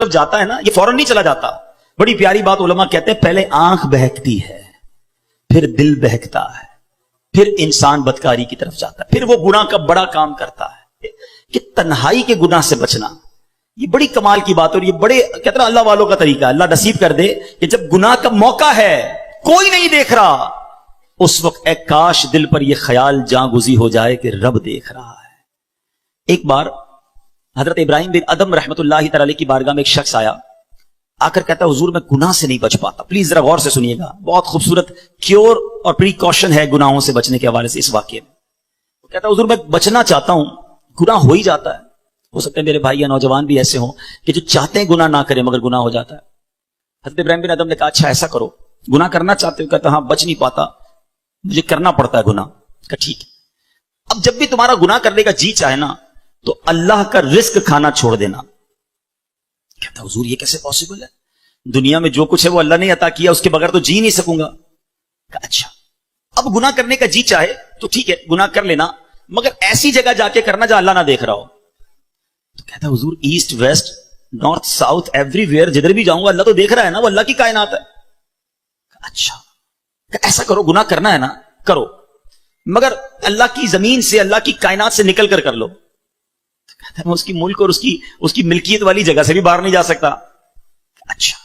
जब जाता है ना, ये फौरन नहीं चला जाता। बड़ी प्यारी बात उलमा कहते हैं, पहले आंख बहकती है, फिर दिल बहकता है, फिर इंसान बदकारी की तरफ जाता है, फिर वो गुनाह का बड़ा काम करता है। कि तन्हाई के गुनाह से बचना, ये बड़ी कमाल की बात है। और ये बड़े कहते हैं अल्लाह वालों का तरीका है। अल्लाह नसीब कर दे कि जब गुनाह का मौका है, कोई नहीं देख रहा, उस वक्त एक काश दिल पर यह ख्याल जागुजी हो जाए कि रब देख रहा है। एक बार हजरत इब्राहिम बिन अदम रहमतुल्लाहि तआला की बारगाह में एक शख्स आया, आकर कहता है हुजूर मैं गुनाह से नहीं बच पाता। प्लीज जरा गौर से सुनिएगा, बहुत खूबसूरत क्योर और प्रिकॉशन है गुनाहों से बचने के हवाले से इस वाक्य में। वो कहता है हुजूर मैं बचना चाहता हूं, गुनाह हो ही जाता है। हो सकता है मेरे भाई या नौजवान भी ऐसे हों कि जो चाहते हैं गुनाह ना करें मगर गुनाह हो जाता है। हजरत इब्राहिम बिन अदम ने कहा अच्छा ऐसा करो, गुनाह करना चाहते हो? कहता हाँ बच नहीं पाता, मुझे करना पड़ता है गुनाह। कहा ठीक है, अब जब भी तुम्हारा गुनाह करने का जी चाहे ना तो अल्लाह का रिस्क खाना छोड़ देना। कहता हुजूर ये कैसे पॉसिबल है? दुनिया में जो कुछ है वो अल्लाह ने अता किया, उसके बगैर तो जी नहीं सकूंगा। अच्छा अब गुनाह करने का जी चाहे तो ठीक है गुनाह कर लेना, मगर ऐसी जगह जाके करना जहां अल्लाह ना देख रहा हो। तो कहता हुजूर east west north south everywhere जिधर भी जाऊंगा अल्लाह तो देख रहा है ना, वो अल्लाह की कायनात है। अच्छा ऐसा करो, गुनाह करना है ना करो, मगर अल्लाह की जमीन से अल्लाह की कायनात से निकल कर लो। तो कहता है मैं उसकी मुल्क और उसकी मिल्कियत वाली जगह से भी बाहर नहीं जा सकता। अच्छा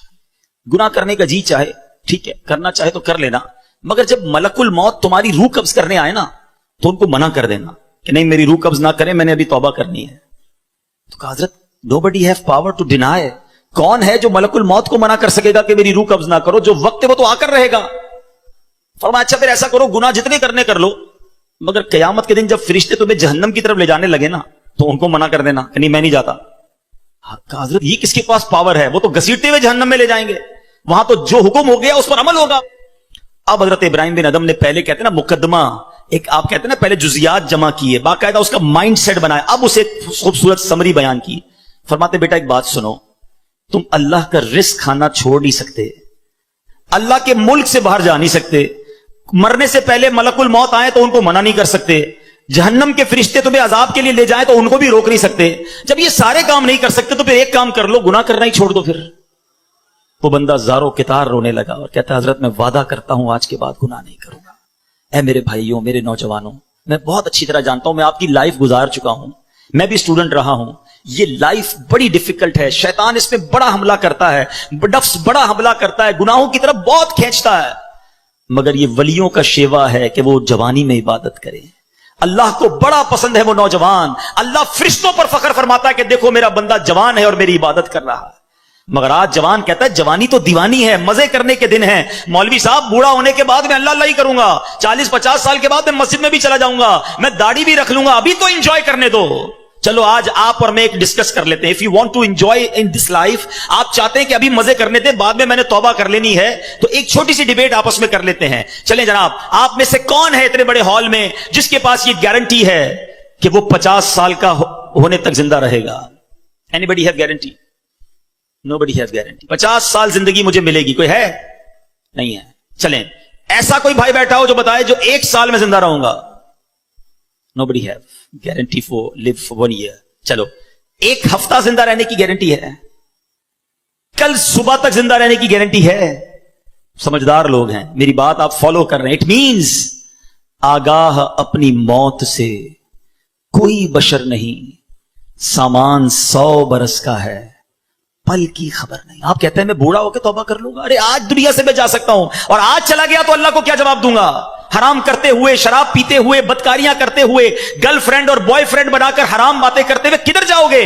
गुनाह करने का जी चाहे ठीक है, करना चाहे तो कर लेना, मगर जब मलकुल मौत तुम्हारी रूह कब्ज करने आए ना तो उनको मना कर देना कि नहीं मेरी रूह कब्ज ना करें, मैंने अभी तौबा करनी है। तो कहा हजरत nobody have power to deny, कौन है जो मलकुल मौत को मना कर सकेगा कि मेरी रूह कब्ज ना करो? जो वक्त है वो तो आकर रहेगा। फरमाया अच्छा फिर ऐसा करो, गुनाह जितने करने कर लो, मगर कयामत के दिन जब फरिश्ते तुम्हें जहन्नम की तरफ ले जाने लगे ना तो उनको मना कर देना कि नहीं मैं नहीं जाता। कहा हजरत ये किसके पास पावर है? वो तो घसीटते हुए जहन्नम में ले जाएंगे, वहां तो जो हुक्म हो गया उस पर अमल होगा। अब हजरत इब्राहिम बिन अदम ने पहले कहते ना मुकदमा, एक आप कहते ना पहले जुजियात जमा किए, बाकायदा उसका माइंड सेट बनाया, अब उसे खूबसूरत समरी बयान की। फरमाते बेटा एक बात सुनो, तुम अल्लाह का रिस्क खाना छोड़ नहीं सकते, अल्लाह के मुल्क से बाहर जा नहीं सकते, मरने से पहले मलकुल मौत आए तो उनको मना नहीं कर सकते, जहन्नम के फरिश्ते तुम्हें अजाब के लिए ले जाए तो उनको भी रोक नहीं सकते। जब ये सारे काम नहीं कर सकते तो फिर एक काम कर लो, गुनाह करना ही छोड़ दो। फिर वो बंदा जारो कितार रोने लगा और कहता हजरत मैं वादा करता हूं आज के बाद गुनाह नहीं करूंगा। ऐ मेरे भाइयों मेरे नौजवानों, मैं बहुत अच्छी तरह जानता हूं, मैं आपकी लाइफ गुजार चुका हूं, मैं भी स्टूडेंट रहा हूं। ये लाइफ बड़ी डिफिकल्ट है, शैतान इसमें बड़ा हमला करता है, नफ्स बड़ा हमला करता है, गुनाहों की तरफ बहुत खींचता है, मगर ये वलियों का शेवा है कि वो जवानी में इबादत करें। अल्लाह को बड़ा पसंद है वो नौजवान, अल्लाह फरिश्तों पर फख्र फरमाता है कि देखो मेरा बंदा जवान है और मेरी इबादत कर रहा है। मगर आज जवान कहता है जवानी तो दीवानी है, मजे करने के दिन है। मौलवी साहब बूढ़ा होने के बाद मैं अल्लाह अल्लाह ही करूंगा, 40-50 साल के बाद मैं मस्जिद में भी चला जाऊंगा, मैं दाढ़ी भी रख लूंगा, अभी तो एंजॉय करने दो। चलो आज आप और मैं एक डिस्कस कर लेते हैं। If you want to enjoy in this life, आप चाहते हैं कि अभी मजे कर लेते हैं, बाद में मैंने तौबा कर लेनी है, तो एक छोटी सी डिबेट आपस में कर लेते हैं। चलें जनाब, आप में से कौन है इतने बड़े हॉल में जिसके पास ये गारंटी है कि वो 50 साल का होने तक जिंदा रहेगा? Anybody have guarantee? Nobody have guarantee. 50 साल जिंदगी मुझे मिलेगी, कोई है? नहीं है। चलें ऐसा कोई भाई बैठा हो जो बताए जो 1 साल में जिंदा रहूंगा? Nobody have guarantee for live for 1 year. चलो 1 हफ्ता जिंदा रहने की गारंटी है, कल सुबह तक जिंदा रहने की गारंटी है। समझदार लोग हैं, मेरी बात आप फॉलो कर रहे हैं। इट मींस आगाह अपनी मौत से कोई बशर नहीं, सामान 100 बरस का है, पल की खबर नहीं। आप कहते हैं मैं बूढ़ा होकर तौबा कर लूंगा, अरे आज दुनिया से मैं जा सकता हूं और आज चला गया तो अल्लाह को क्या जवाब दूंगा? हराम करते हुए, शराब पीते हुए, बदकारियां करते हुए, गर्लफ्रेंड और बॉयफ्रेंड बनाकर हराम बातें करते हुए किधर जाओगे?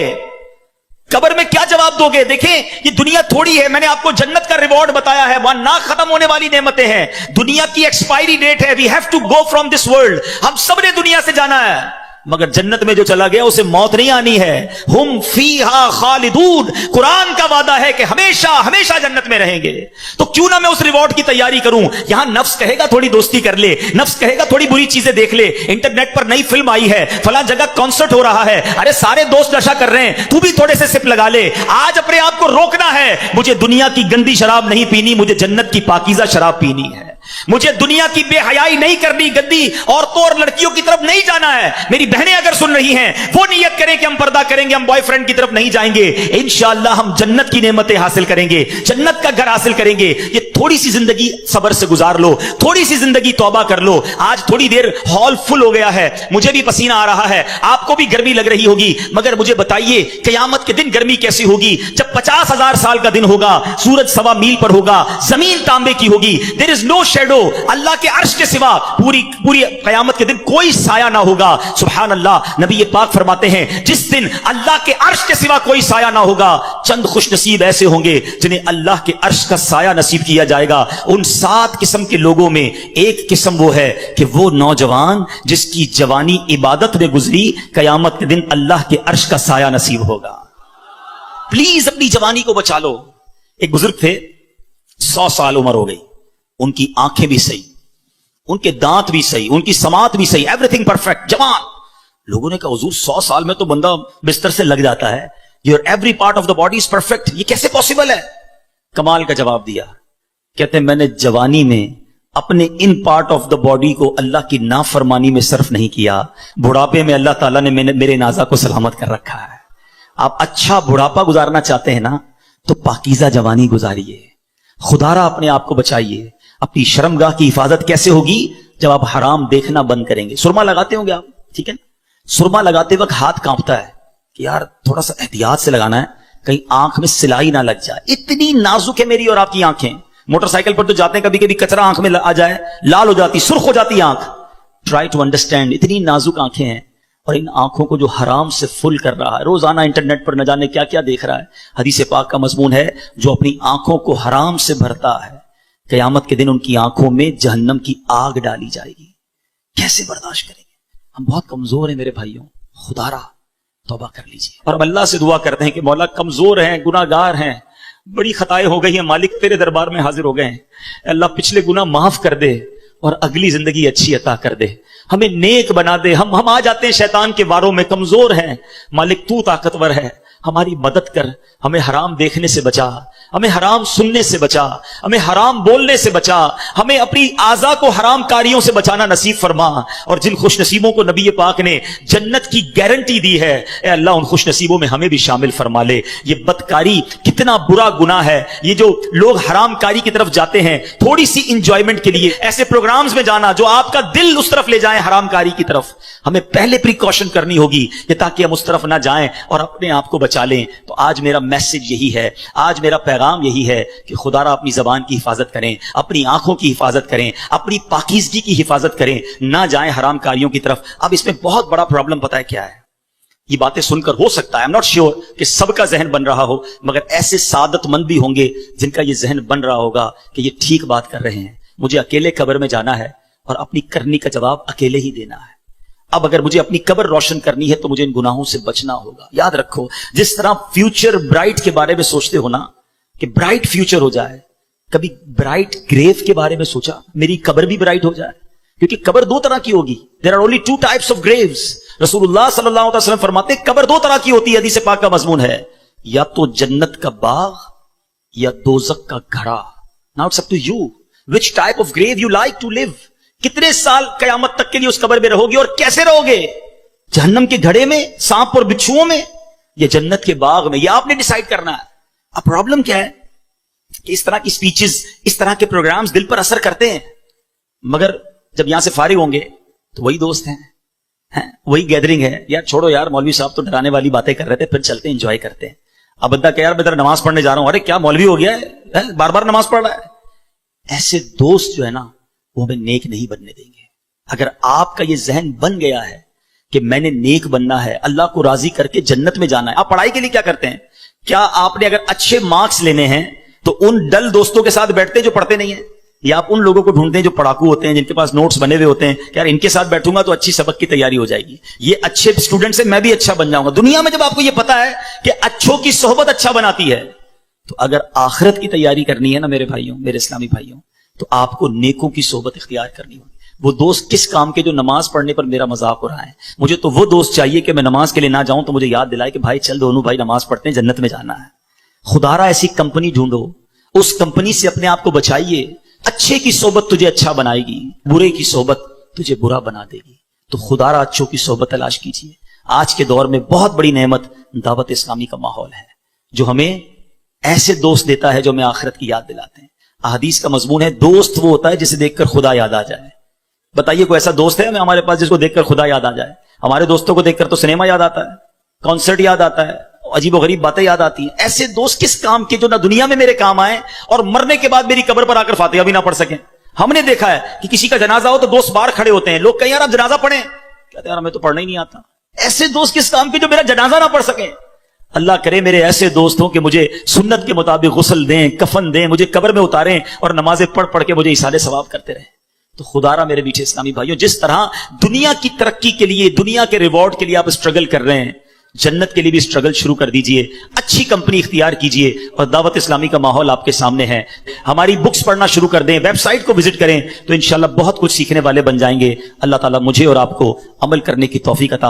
कब्र में क्या जवाब दोगे? देखें ये दुनिया थोड़ी है, मैंने आपको जन्नत का रिवॉर्ड बताया है, वहां ना खत्म होने वाली नेमतें हैं। दुनिया की एक्सपायरी डेट है, we have to go from this world, हम सब ने दुनिया से जाना है, मगर जन्नत में जो चला गया उसे मौत नहीं आनी है। हुम फीहा खालिदून, कुरान का वादा है कि हमेशा हमेशा जन्नत में रहेंगे। तो क्यों ना मैं उस रिवॉर्ड की तैयारी करूं? यहां नफ्स कहेगा थोड़ी दोस्ती कर ले, नफ्स कहेगा थोड़ी बुरी चीजें देख ले, इंटरनेट पर नई फिल्म आई है, फला जगह कॉन्सर्ट हो रहा है, अरे सारे दोस्त नशा कर रहे हैं, तू भी थोड़े से सिप लगा ले। आज अपने आप को रोकना है, मुझे दुनिया की गंदी शराब नहीं पीनी, मुझे जन्नत की पाकीज़ा शराब पीनी है। مجھے دنیا کی بے حیائی نہیں کرنی, گندی عورتوں اور لڑکیوں کی طرف نہیں جانا ہے. میری بہنیں اگر سن رہی ہیں وہ نیت کریں کہ ہم پردہ کریں گے, ہم بوائے فرینڈ کی طرف نہیں جائیں گے. انشاءاللہ ہم جنت کی نعمتیں حاصل کریں گے, جنت کا گھر حاصل کریں گے. یہ تھوڑی سی زندگی صبر سے گزار لو, تھوڑی سی زندگی توبہ کر لو. آج تھوڑی دیر ہال فل ہو گیا ہے, مجھے بھی پسینہ آ رہا ہے, آپ کو بھی گرمی لگ رہی ہوگی, مگر مجھے بتائیے قیامت کے دن گرمی کیسی ہوگی؟ جب 50,000 سال کا دن ہوگا, سورج 1.25 میل پر ہوگا, زمین تانبے کی ہوگی, there is no shadow, اللہ کے عرش کے سوا پوری قیامت کے دن کوئی سایہ نہ ہوگا. سبحان اللہ. نبی پاک فرماتے ہیں جس دن اللہ کے عرش کے سوا کوئی سایہ نہ ہوگا, چند خوش نصیب ایسے ہوں گے جنہیں اللہ کے عرش کا سایہ نصیب کیا جائے گا. ان 7 قسم کے لوگوں میں ایک قسم وہ ہے کہ وہ نوجوان جس کی جوانی عبادت میں گزری, قیامت کے دن اللہ کے عرش کا سایہ نصیب ہوگا. پلیز اپنی جوانی کو بچا لو. ایک بزرگ تھے, 100 سال عمر ہو گئی, ان کی آنکھیں بھی صحیح, ان کے دانت بھی صحیح, ان کی سماعت بھی صحیح, ایوری تھنگ پرفیکٹ, جوان. لوگوں نے کہا حضور 100 سال میں تو بندہ بستر سے لگ جاتا ہے, your every part of the body is perfect, یہ کیسے پاسبل ہے؟ کمال کا جواب دیا. کہتے ہیں میں نے جوانی میں اپنے in part of the body کو اللہ کی نافرمانی میں صرف نہیں کیا, بڑھاپے میں اللہ تعالیٰ نے میرے نازا کو سلامت کر رکھا ہے. آپ اچھا بڑھاپا گزارنا چاہتے ہیں نا, تو پاکیزہ جوانی گزاریے, خدا را اپنے آپ کو بچائیے. اپنی شرمگاہ کی حفاظت کیسے ہوگی؟ جب آپ حرام دیکھنا بند کریں گے. سرما لگاتے ہوں گے آپ, ٹھیک ہے, سرما لگاتے وقت ہاتھ کانپتا ہے کہ یار تھوڑا سا احتیاط سے لگانا ہے, کہیں آنکھ میں سلائی نہ لگ جائے. اتنی نازک ہے میری اور آپ کی آنکھیں. موٹر سائیکل پر تو جاتے ہیں, کبھی کبھی کچرا آنکھ میں آ جائے, لال ہو جاتی, سرخ ہو جاتی آنکھ. ٹرائی ٹو انڈرسٹینڈ, اتنی نازک آنکھیں ہیں, اور ان آنکھوں کو جو حرام سے فل کر رہا ہے, روزانہ انٹرنیٹ پر نہ جانے کیا کیا دیکھ رہا ہے. حدیث پاک کا مضمون ہے جو اپنی آنکھوں کو حرام سے بھرتا ہے, قیامت کے دن ان کی آنکھوں میں جہنم کی آگ ڈالی جائے گی. کیسے برداشت کریں گے؟ ہم بہت کمزور ہیں میرے بھائیوں, خدا را توبہ کر لیجیے. اور ہم اللہ سے دعا کرتے ہیں کہ مولا کمزور ہیں, گناہ گار ہیں, بڑی خطائیں ہو گئی ہیں, مالک تیرے دربار میں حاضر ہو گئے ہیں. اللہ پچھلے گناہ معاف کر دے اور اگلی زندگی اچھی عطا کر دے, ہمیں نیک بنا دے. ہم آ جاتے ہیں شیطان کے واروں میں, کمزور ہیں. مالک تو طاقتور ہے, ہماری مدد کر, ہمیں حرام دیکھنے سے بچا, ہمیں حرام سننے سے بچا, ہمیں حرام بولنے سے بچا, ہمیں اپنی اعضاء کو حرام کاریوں سے بچانا نصیب فرما. اور جن خوش نصیبوں کو نبی پاک نے جنت کی گارنٹی دی ہے, اے اللہ ان خوش نصیبوں میں ہمیں بھی شامل فرما لے. یہ بدکاری کتنا برا گناہ ہے. یہ جو لوگ حرام کاری کی طرف جاتے ہیں تھوڑی سی انجوائمنٹ کے لیے, ایسے پروگرامز میں جانا جو آپ کا دل اس طرف لے جائیں حرام کاری کی طرف, ہمیں پہلے پریکاشن کرنی ہوگی کہ تاکہ ہم اس طرف نہ جائیں اور اپنے آپ کو بچا لیں. تو آج میرا میسج یہی ہے, آج میرا پیغام یہی ہے کہ خدا را اپنی زبان کی حفاظت کریں, اپنی آنکھوں کی حفاظت کریں, اپنی پاکیزگی کی حفاظت کریں, نہ جائیں حرام کاریوں کی طرف. اب اس میں بہت بڑا پرابلم پتہ ہے کیا ہے؟ یہ باتیں سن کر ہو سکتا ہے, I'm not sure کہ سب کا ذہن بن رہا ہو, مگر ایسے سعادت مند بھی ہوں گے جن کا یہ ذہن بن رہا ہوگا کہ یہ ٹھیک بات کر رہے ہیں, مجھے اکیلے قبر میں جانا ہے اور اپنی کرنی کا جواب اکیلے ہی دینا ہے. اب اگر مجھے اپنی قبر روشن کرنی ہے تو مجھے ان گناہوں سے بچنا ہوگا. یاد رکھو, جس طرح فیوچر برائٹ کے بارے میں سوچتے ہو نا کہ برائٹ فیوچر ہو جائے, کبھی برائٹ گریو کے بارے میں سوچا میری قبر بھی برائٹ ہو جائے؟ کیونکہ قبر 2 طرح کی ہوگی. There are only 2 types of graves. رسول اللہ صلی اللہ علیہ وسلم فرماتے ہیں قبر 2 طرح کی ہوتی ہے. حدیث پاک کا مضمون ہے, یا تو جنت کا باغ یا دوزخ کا گھڑا. Now it's up to you which type of grave you like to live. کتنے سال قیامت تک کے لیے اس قبر میں رہو گے اور کیسے رہو گے؟ جہنم کے گھڑے میں, سانپ اور بچھوؤں میں, یا جنت کے باغ میں؟ یہ آپ نے ڈیسائیڈ کرنا ہے. اب پرابلم کیا ہے کہ اس طرح کی سپیچز, اس طرح کے پروگرامز دل پر اثر کرتے ہیں, مگر جب یہاں سے فارغ ہوں گے تو وہی دوست ہیں, وہی گیدرنگ ہے. یار چھوڑو یار, مولوی صاحب تو ڈرانے والی باتیں کر رہے تھے, پھر چلتے انجوائے کرتے ہیں. اب بندہ کہ یار میں ذرا نماز پڑھنے جا رہا ہوں, ارے کیا مولوی ہو گیا ہے, بار بار نماز پڑھ رہا ہے. ایسے دوست جو ہے نا وہ ہمیں نیک نہیں بننے دیں گے. اگر آپ کا یہ ذہن بن گیا ہے کہ میں نے نیک بننا ہے, اللہ کو راضی کر کے جنت میں جانا ہے. آپ پڑھائی کے لیے کیا کرتے ہیں؟ کیا آپ نے اگر اچھے مارکس لینے ہیں تو ان ڈل دوستوں کے ساتھ بیٹھتے ہیں جو پڑھتے نہیں ہیں, یا آپ ان لوگوں کو ڈھونڈتے ہیں جو پڑھاکو ہوتے ہیں, جن کے پاس نوٹس بنے ہوئے ہوتے ہیں کہ یار ان کے ساتھ بیٹھوں گا تو اچھی سبق کی تیاری ہو جائے گی, یہ اچھے اسٹوڈنٹ سے میں بھی اچھا بن جاؤں گا. دنیا میں جب آپ کو یہ پتا ہے کہ اچھوں کی صحبت اچھا بناتی ہے, تو اگر آخرت کی تیاری کرنی ہے نا میرے بھائیوں, میرے اسلامی بھائیوں, تو آپ کو نیکوں کی صحبت اختیار کرنی ہوگی. وہ دوست کس کام کے جو نماز پڑھنے پر میرا مذاق ہو رہا ہے. مجھے تو وہ دوست چاہیے کہ میں نماز کے لیے نہ جاؤں تو مجھے یاد دلائے کہ بھائی چل دونوں بھائی نماز پڑھتے ہیں, جنت میں جانا ہے. خدا را ایسی کمپنی ڈھونڈو, اس کمپنی سے اپنے آپ کو بچائیے. अच्छे की सोबत तुझे अच्छा बनाएगी, बुरे की सोबत तुझे बुरा बना देगी। तो खुदारा अच्छों की सोबत तलाश कीजिए। आज के दौर में बहुत बड़ी नेमत दावत इस्लामी का माहौल है, जो हमें ऐसे दोस्त देता है जो हमें आखिरत की याद दिलाते हैं। अहदीस का मजमून है, दोस्त वो होता है जिसे देखकर खुदा याद आ जाए। बताइए कोई ऐसा दोस्त है हमारे पास जिसको देखकर खुदा याद आ जाए? हमारे दोस्तों को देखकर तो सिनेमा याद आता है, कॉन्सर्ट याद आता है, अजीबो गरीब बातें याद आती हैं। ऐसे दोस्त किस काम के जो ना दुनिया में मेरे काम आए और मरने के बाद मेरी कब्र पर आकर फातिहा भी ना पढ़ सकें। हमने देखा है कि किसी का जनाजा हो तो दोस्त बाहर खड़े होते हैं, लोग कहें यार आप जनाजा पढ़ें, कहते हैं यार हमें तो पढ़ना ही नहीं आता। ऐसे दोस्त किस काम के जो मेरा जनाजा ना पढ़ सके। अल्लाह करे मेरे ऐसे दोस्त हों कि मुझे सुन्नत के मुताबिक गुस्ल दें, कफन दें, मुझे कब्र में उतारें और नमाजें पढ़ पढ़ के मुझे इसाले सवाब करते रहे। तो खुदारा मेरे मीठे इस्लामी भाइयों, जिस तरह दुनिया की तरक्की के लिए, दुनिया के रिवॉर्ड के लिए आप स्ट्रगल कर रहे हैं, जन्नत के लिए भी स्ट्रगल शुरू कर दीजिए। अच्छी कंपनी इख्तियार कीजिए और दावत इस्लामी का माहौल आपके सामने है। हमारी बुक्स पढ़ना शुरू कर दें, वेबसाइट को विजिट करें, तो इंशाल्लाह बहुत कुछ सीखने वाले बन जाएंगे। अल्लाह ताला मुझे और आपको अमल करने की तौफीक अता